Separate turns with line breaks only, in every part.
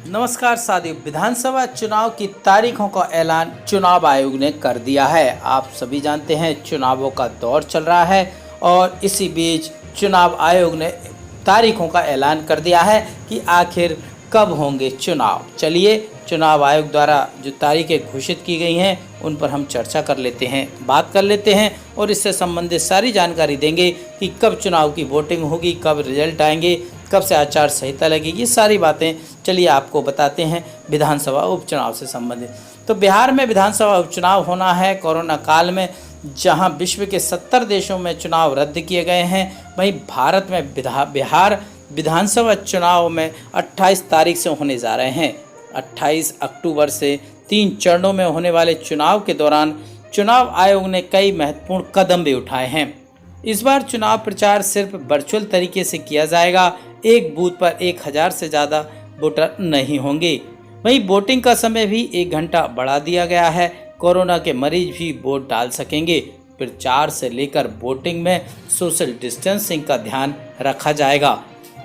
नमस्कार साथियों, विधानसभा चुनाव की तारीखों का ऐलान चुनाव आयोग ने कर दिया है। आप सभी जानते हैं चुनावों का दौर चल रहा है और इसी बीच चुनाव आयोग ने तारीखों का ऐलान कर दिया है कि आखिर कब होंगे चुनाव। चलिए चुनाव आयोग द्वारा जो तारीखें घोषित की गई हैं उन पर हम चर्चा कर लेते हैं, बात कर लेते हैं और इससे संबंधित सारी जानकारी देंगे कि कब चुनाव की वोटिंग होगी, कब रिजल्ट आएंगे, कब से आचार संहिता लगेगी। ये सारी बातें चलिए आपको बताते हैं विधानसभा उपचुनाव से संबंधित। तो बिहार में विधानसभा उपचुनाव होना है कोरोना काल में, जहां विश्व के 70 देशों में चुनाव रद्द किए गए हैं, वहीं भारत में बिहार विधानसभा चुनाव में 28 तारीख से होने जा रहे हैं। 28 अक्टूबर से 3 चरणों में होने वाले चुनाव के दौरान चुनाव आयोग ने कई महत्वपूर्ण कदम भी उठाए हैं। इस बार चुनाव प्रचार सिर्फ वर्चुअल तरीके से किया जाएगा। एक बूथ पर 1000 से ज़्यादा वोटर नहीं होंगे। वहीं वोटिंग का समय भी 1 घंटा बढ़ा दिया गया है। कोरोना के मरीज भी वोट डाल सकेंगे। प्रचार से लेकर वोटिंग में सोशल डिस्टेंसिंग का ध्यान रखा जाएगा।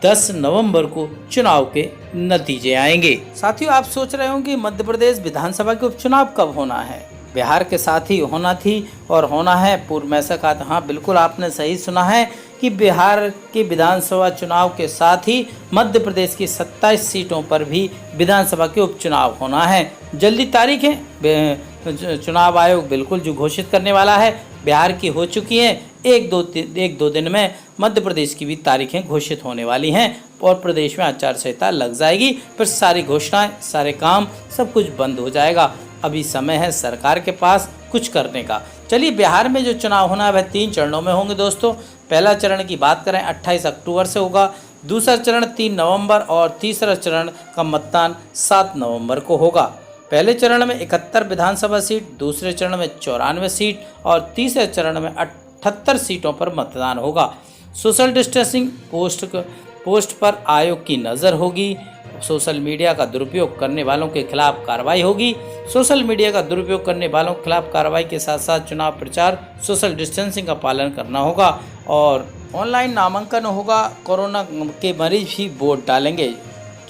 10 नवंबर को चुनाव के नतीजे आएंगे। साथियों, आप सोच रहे होंगे मध्य प्रदेश विधानसभा के उपचुनाव कब होना है। बिहार के साथ ही होना थी और होना है पूर्व में ऐसा कहा था। हाँ, बिल्कुल आपने सही सुना है कि बिहार के विधानसभा चुनाव के साथ ही मध्य प्रदेश की 27 सीटों पर भी विधानसभा के उपचुनाव होना है। जल्दी तारीख है, चुनाव आयोग बिल्कुल जो घोषित करने वाला है। बिहार की हो चुकी है, एक दो दिन में मध्य प्रदेश की भी तारीखें घोषित होने वाली हैं और प्रदेश में आचार संहिता लग जाएगी। फिर सारी घोषणाएं, सारे काम, सब कुछ बंद हो जाएगा। अभी समय है सरकार के पास कुछ करने का। चलिए, बिहार में जो चुनाव होना है वह 3 चरणों में होंगे दोस्तों। पहला चरण की बात करें 28 अक्टूबर से होगा, दूसरा चरण 3 नवंबर और तीसरा चरण का मतदान 7 नवंबर को होगा। पहले चरण में 71 विधानसभा सीट, दूसरे चरण में 94 सीट और तीसरे चरण में 78 सीटों पर मतदान होगा। सोशल डिस्टेंसिंग पोस्ट पर आयोग की नज़र होगी। सोशल मीडिया का दुरुपयोग करने वालों के खिलाफ कार्रवाई होगी। सोशल मीडिया का दुरुपयोग करने वालों के खिलाफ कार्रवाई के साथ साथ चुनाव प्रचार, सोशल डिस्टेंसिंग का पालन करना होगा और ऑनलाइन नामांकन होगा। कोरोना के मरीज भी वोट डालेंगे।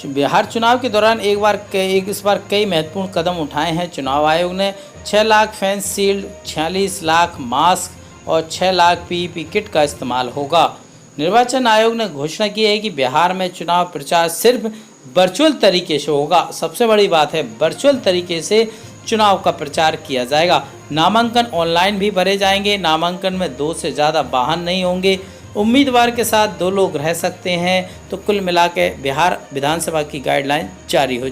बिहार चुनाव के दौरान इस बार कई महत्वपूर्ण कदम उठाए हैं चुनाव आयोग ने। 6 lakh face shield, 46 lakh mask और 6 लाख पीपीई किट का इस्तेमाल होगा। निर्वाचन आयोग ने घोषणा की है कि बिहार में चुनाव प्रचार सिर्फ वर्चुअल तरीके से होगा। सबसे बड़ी बात है, वर्चुअल तरीके से चुनाव का प्रचार किया जाएगा। नामांकन ऑनलाइन भी भरे जाएंगे। नामांकन में 2 से ज़्यादा वाहन नहीं होंगे। उम्मीदवार के साथ 2 लोग रह सकते हैं। तो कुल मिला के बिहार विधानसभा की गाइडलाइन जारी हो